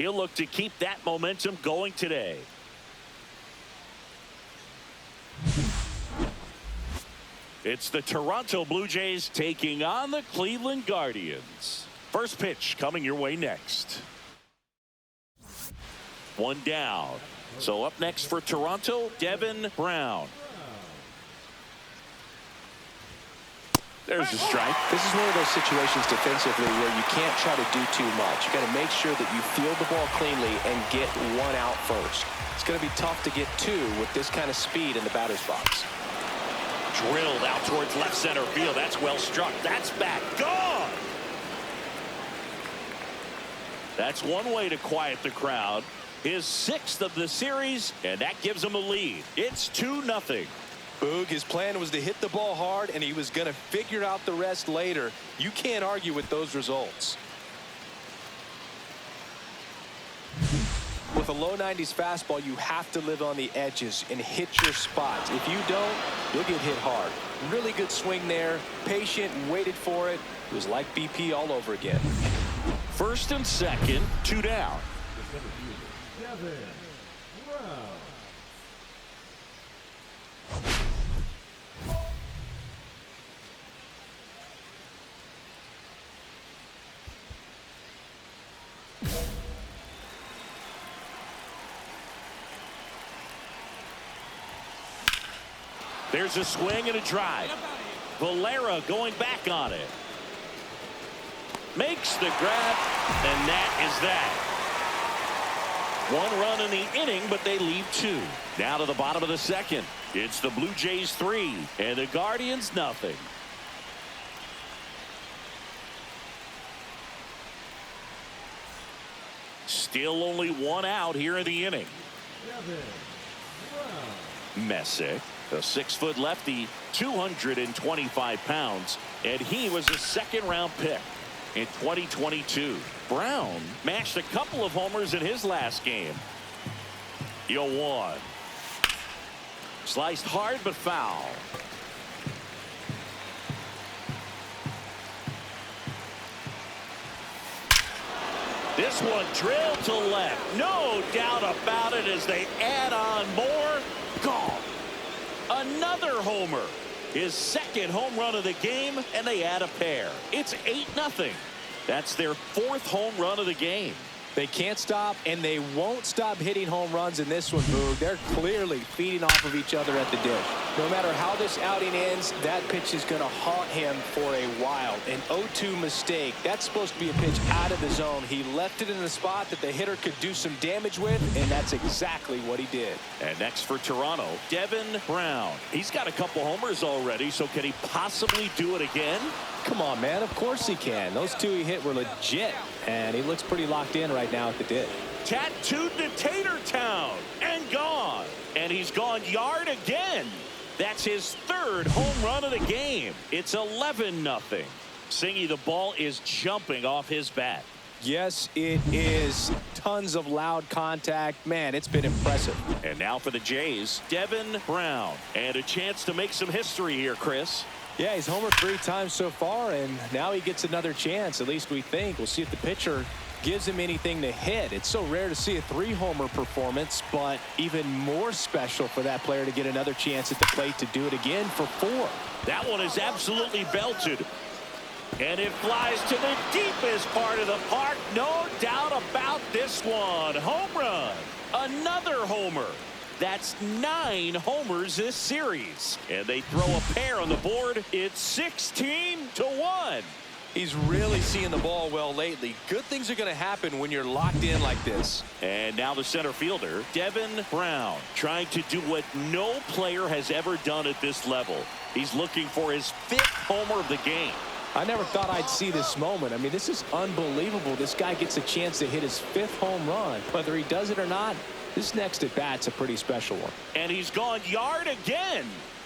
he'll look to keep that momentum going today. It's the Toronto Blue Jays taking on the Cleveland Guardians. First pitch coming your way next. One down. So up next for Toronto, Devin Brown. There's a strike. This is one of those situations defensively where you can't try to do too much. You got to make sure that you field the ball cleanly and get one out first. It's going to be tough to get two with this kind of speed in the batter's box. Drilled out towards left center field. That's well struck. That's back. Gone. That's one way to quiet the crowd. His 6th of the series, and that gives him a lead. It's 2-0. Boog, his plan was to hit the ball hard, and he was going to figure out the rest later. You can't argue with those results. With a low 90s fastball, you have to live on the edges and hit your spots. If you don't, you'll get hit hard. Really good swing there. Patient, waited for it. It was like BP all over again. First and second, 2 down. There's a swing and a drive. Valera going back on it. Makes the grab, and that is that. 1 run in the inning, but they leave 2. Now to the bottom of the second. It's the Blue Jays 3 and the Guardians nothing. Still only 1 out here in the inning. Messick, a 6-foot lefty, 225 pounds, and he was a 2nd-round pick in 2022. Brown mashed a couple of homers in his last game. 0-1. Sliced hard but foul. This one drilled to left. No doubt about it as they add on more. Gone. Another homer. His 2nd home run of the game, and they add a pair. It's 8-0. That's their 4th home run of the game. They can't stop, and they won't stop hitting home runs in this one, Boog. They're clearly feeding off of each other at the dish. No matter how this outing ends, that pitch is going to haunt him for a while. An 0-2 mistake. That's supposed to be a pitch out of the zone. He left it in a spot that the hitter could do some damage with, and that's exactly what he did. And next for Toronto, Devin Brown. He's got a couple homers already, so can he possibly do it again? Come on, man. Of course he can. Those 2 he hit were legit, and he looks pretty locked in right now at the dish. Tattooed to Tatertown and gone. And he's gone yard again. That's his 3rd home run of the game. It's 11-0. Singy, the ball is jumping off his bat. Yes, it is. Tons of loud contact. Man, it's been impressive. And now for the Jays, Devin Brown. And a chance to make some history here, Chris. Yeah, he's homered 3 times so far, and now he gets another chance, at least we think. We'll see if the pitcher gives him anything to hit. It's so rare to see a 3-homer performance, but even more special for that player to get another chance at the plate to do it again for 4. That one is absolutely belted. And it flies to the deepest part of the park. No doubt about this one. Home run. Another homer. That's 9 homers this series. And they throw a pair on the board. It's 16-1. He's really seeing the ball well lately. Good things are going to happen when you're locked in like this. And now the center fielder, Devin Brown, trying to do what no player has ever done at this level. He's looking for his 5th homer of the game. I never thought I'd see this moment. I mean, this is unbelievable. This guy gets a chance to hit his 5th home run. Whether he does it or not, this next at bat's a pretty special one. And he's gone yard again.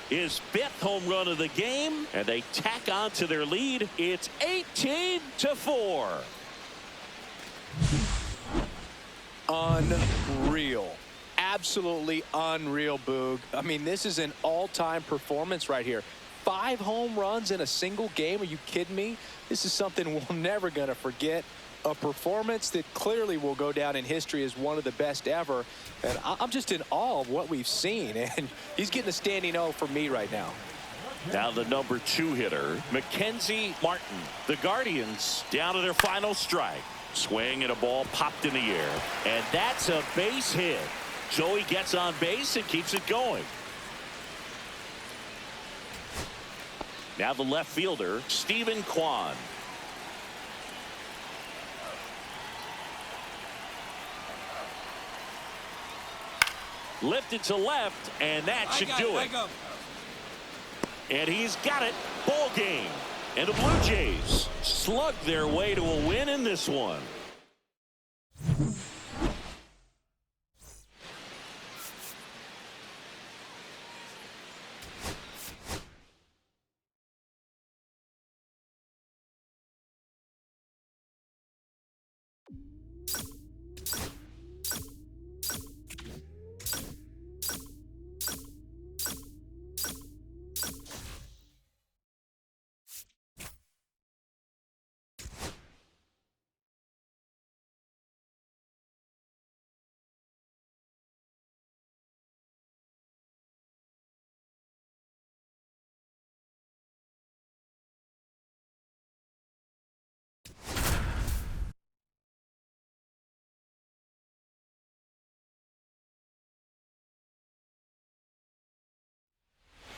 His 5th home run of the game, and they tack on to their lead. It's 18-4. Unreal. Absolutely unreal, Boog. I mean, this is an all-time performance right here. 5 home runs in a single game. Are you kidding me? This is something we're never going to forget. A performance that clearly will go down in history as one of the best ever. And I'm just in awe of what we've seen. And he's getting a standing O for me right now. Now the number 2 hitter, Mackenzie Martin. The Guardians down to their final strike. Swing and a ball popped in the air. And that's a base hit. So he gets on base and keeps it going. Now the left fielder, Stephen Kwan. Lifted to left, and that should do it. And he's got it. Ball game. And the Blue Jays slug their way to a win in this one.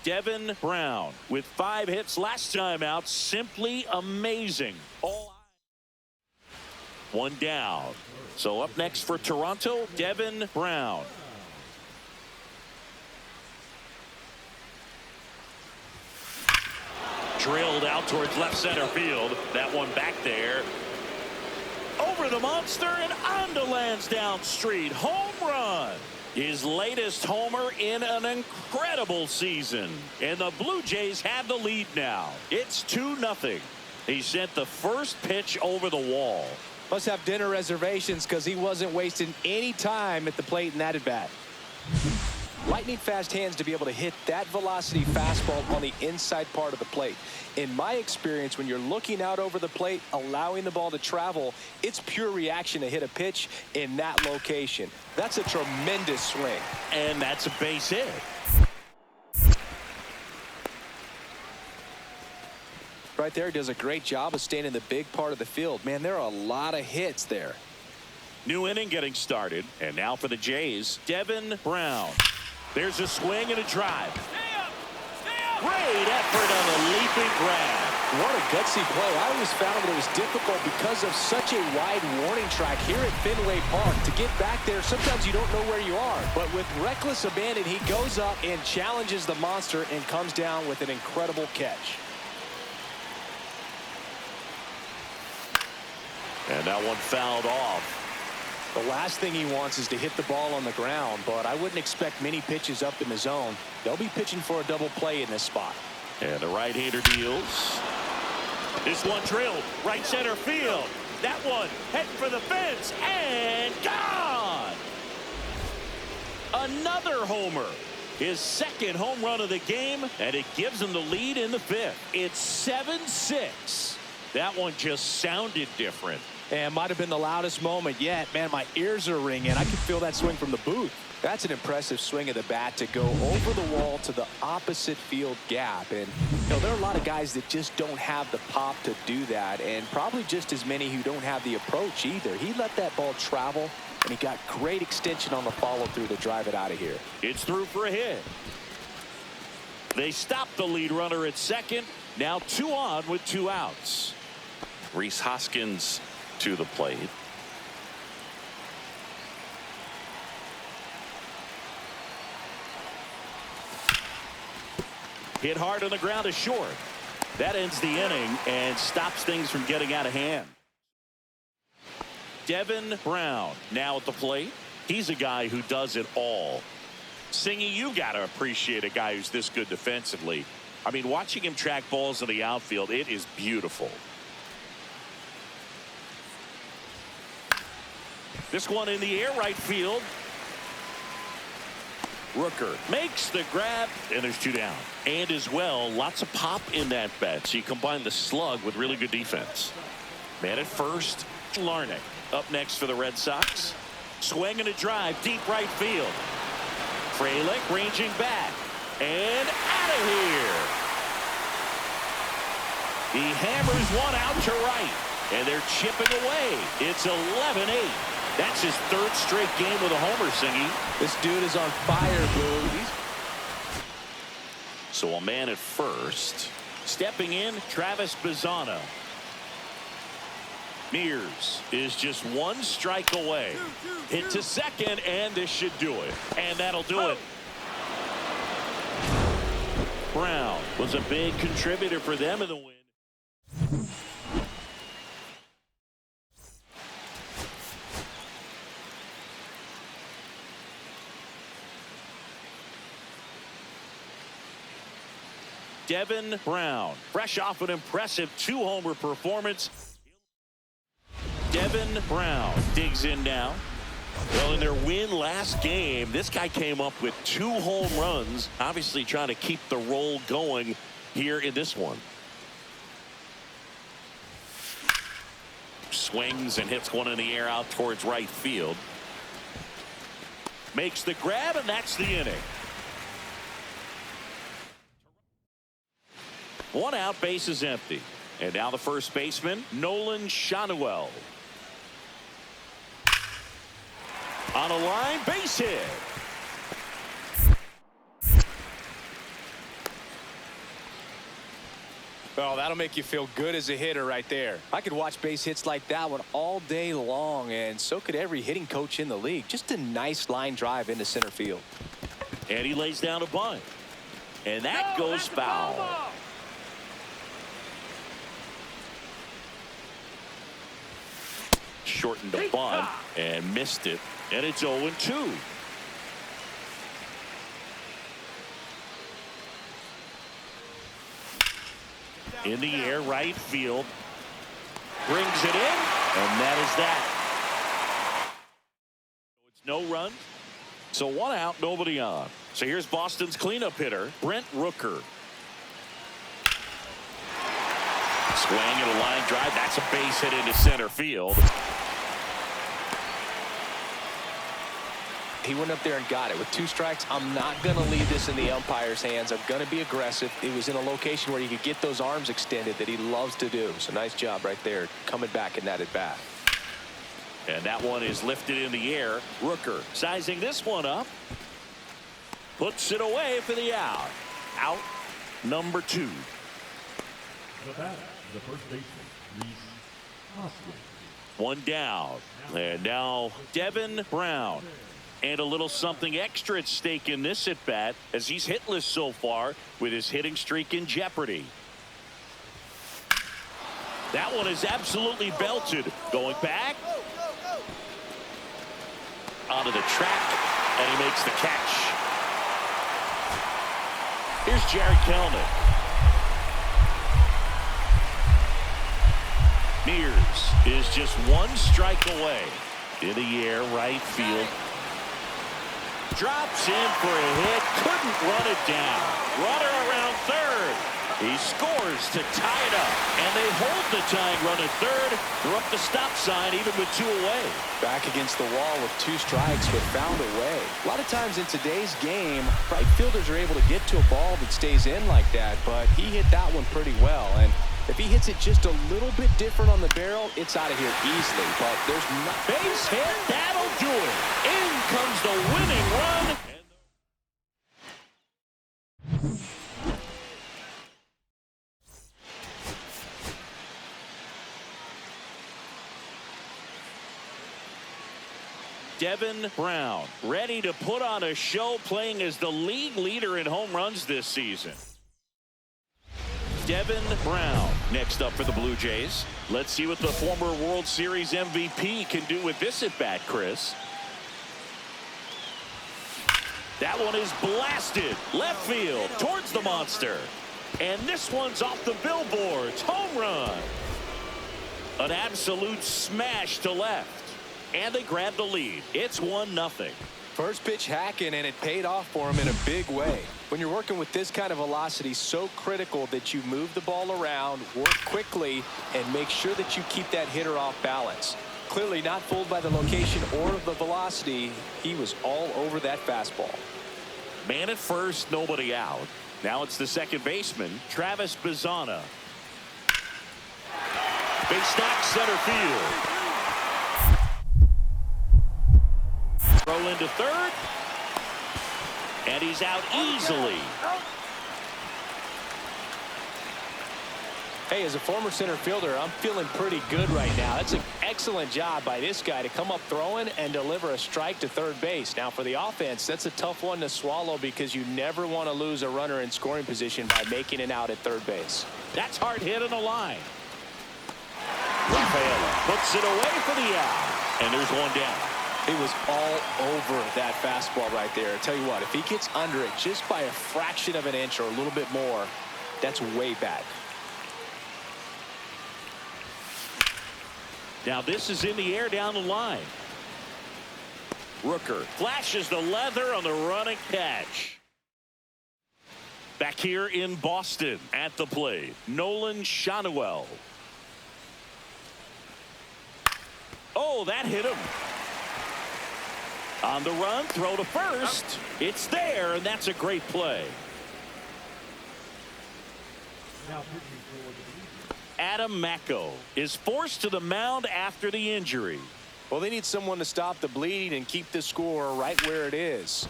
Devin Brown with 5 hits last time out. Simply amazing. One down. So up next for Toronto, Devin Brown. Drilled out towards left center field. That one back there. Over the monster and on to Lansdowne Street. Home run. His latest homer in an incredible season. And the Blue Jays have the lead now. It's 2-0. He sent the first pitch over the wall. Must have dinner reservations because he wasn't wasting any time at the plate in that at-bat. Lightning fast hands to be able to hit that velocity fastball on the inside part of the plate. In my experience, when you're looking out over the plate, allowing the ball to travel, it's pure reaction to hit a pitch in that location. That's a tremendous swing. And that's a base hit. Right there, does a great job of staying in the big part of the field. Man, there are a lot of hits there. New inning getting started. And now for the Jays, Devin Brown. There's a swing and a drive. Great effort on the leaping grab. What a gutsy play. I always found that it was difficult because of such a wide warning track here at Fenway Park. To get back there, sometimes you don't know where you are. But with reckless abandon, he goes up and challenges the monster and comes down with an incredible catch. And that one fouled off. The last thing he wants is to hit the ball on the ground, but I wouldn't expect many pitches up in the zone. They'll be pitching for a double play in this spot. And the right-hander deals. This one drilled right center field. That one heading for the fence and gone. Another homer. His second home run of the game, and it gives him the lead in the 5th. It's 7-6. That one just sounded different. And might have been the loudest moment yet. Man, my ears are ringing. I can feel that swing from the booth. That's an impressive swing of the bat to go over the wall to the opposite field gap. And, you know, there are a lot of guys that just don't have the pop to do that. And probably just as many who don't have the approach either. He let that ball travel, and he got great extension on the follow-through to drive it out of here. It's through for a hit. They stopped the lead runner at second. Now 2 on with 2 outs. Rhys Hoskins to the plate. Hit hard on the ground to short. That ends the inning and stops things from getting out of hand. Devin Brown now at the plate. He's a guy who does it all. Singy, you got to appreciate a guy who's this good defensively. I mean, watching him track balls in the outfield, it is beautiful. This one in the air, right field. Rooker makes the grab, and there's 2 down. And as well, lots of pop in that bat. So you combine the slug with really good defense. Man at first, Larnach up next for the Red Sox. Swing and a drive deep right field. Frelick ranging back and out of here. He hammers one out to right, and they're chipping away. It's 11-8. That's his third straight game with a homer, Singy. This dude is on fire, Boo. So a man at first. Stepping in, Travis Bazzana. Mears is just one strike away. Hit to second, and this should do it. And that'll do it. Brown was a big contributor for them in the win. Devin Brown, fresh off an impressive 2-homer performance. Devin Brown digs in now. Well, in their win last game, this guy came up with 2 home runs, obviously trying to keep the roll going here in this one. Swings and hits one in the air out towards right field. Makes the grab, and that's the inning. 1 out, base is empty. And now the first baseman, Nolan Shanuel. On a line, base hit. Oh, that'll make you feel good as a hitter right there. I could watch base hits like that one all day long, and so could every hitting coach in the league. Just a nice line drive into center field. And he lays down a bunt. And that goes foul. Shortened the bunt and missed it, and it's 0-2. In the air, right field. Brings it in, and that is that. It's no run. So 1 out, nobody on. So here's Boston's cleanup hitter, Brent Rooker. Swing and a line drive. That's a base hit into center field. He went up there and got it. With 2 strikes, I'm not going to leave this in the umpire's hands. I'm going to be aggressive. It was in a location where you could get those arms extended that he loves to do. So nice job right there, coming back in that at bat. And that one is lifted in the air. Rooker sizing this one up. Puts it away for the out. Out number 2. The batter, the first baseman, Reese Hoskins. 1 down. And now Devin Brown. And a little something extra at stake in this at bat, as he's hitless so far with his hitting streak in jeopardy. That one is absolutely belted. Going back. Onto the track, and he makes the catch. Here's Jared Kelnick. Mears is just 1 strike away. In the air, right field. Drops in for a hit. Couldn't run it down. Runner around third. He scores to tie it up. And they hold the tying run at third. They're up the stop sign even with 2 away. Back against the wall with 2 strikes, but found a way. A lot of times in today's game, right fielders are able to get to a ball that stays in like that, but he hit that one pretty well. And if he hits it just a little bit different on the barrel, it's out of here easily. But there's not. Base hit. That'll do it. In comes the winning run. Devin Brown ready to put on a show, playing as the league leader in home runs this season. Devin Brown next up for the Blue Jays. Let's see what the former World Series MVP can do with this at bat, Chris. That one is blasted left field towards the monster. And this one's off the billboards. Home run. An absolute smash to left. And they grab the lead. It's 1-0. First pitch hacking, and it paid off for him in a big way. When you're working with this kind of velocity, so critical that you move the ball around, work quickly, and make sure that you keep that hitter off balance. Clearly not fooled by the location or the velocity. He was all over that fastball. Man at first, nobody out. Now it's the second baseman, Travis Bazzana. Big stack center field. Throw into third. And he's out easily. Hey, as a former center fielder, I'm feeling pretty good right now. That's an excellent job by this guy to come up throwing and deliver a strike to third base. Now, for the offense, that's a tough one to swallow because you never want to lose a runner in scoring position by making it out at third base. That's hard hit on the line. Rafaela puts it away for the out. And there's one down. It was all over that fastball right there. I tell you what, if he gets under it just by a fraction of an inch or a little bit more, that's way back. Now this is in the air down the line. Rooker flashes the leather on the running catch. Back here in Boston at the plate, Nolan Schanuel. Oh, that hit him. On the run, throw to first. It's there, and that's a great play. Adam Macko is forced to the mound after the injury. Well, they need someone to stop the bleeding and keep the score right where it is.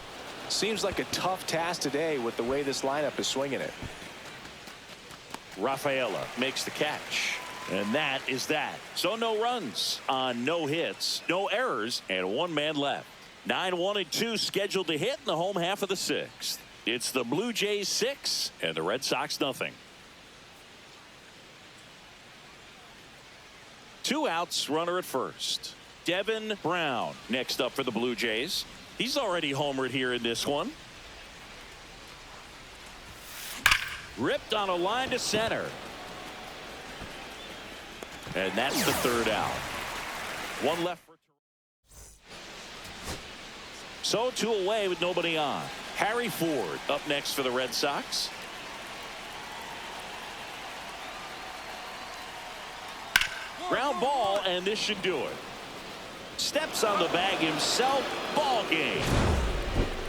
Seems like a tough task today with the way this lineup is swinging it. Rafaela makes the catch. And that is that. So no runs on no hits, no errors, and one man left. 9-1-2 scheduled to hit in the home half of the sixth. It's the Blue Jays 6 and the Red Sox nothing. 2 outs, runner at first. Devin Brown next up for the Blue Jays. He's already homered here in this one. Ripped on a line to center. And that's the third out. One left for So 2 away with nobody on. Harry Ford up next for the Red Sox. Ground ball, and this should do it. Steps on the bag himself. Ball game.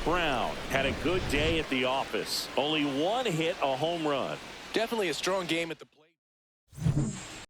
Brown had a good day at the office. Only 1 hit, a home run. Definitely a strong game at the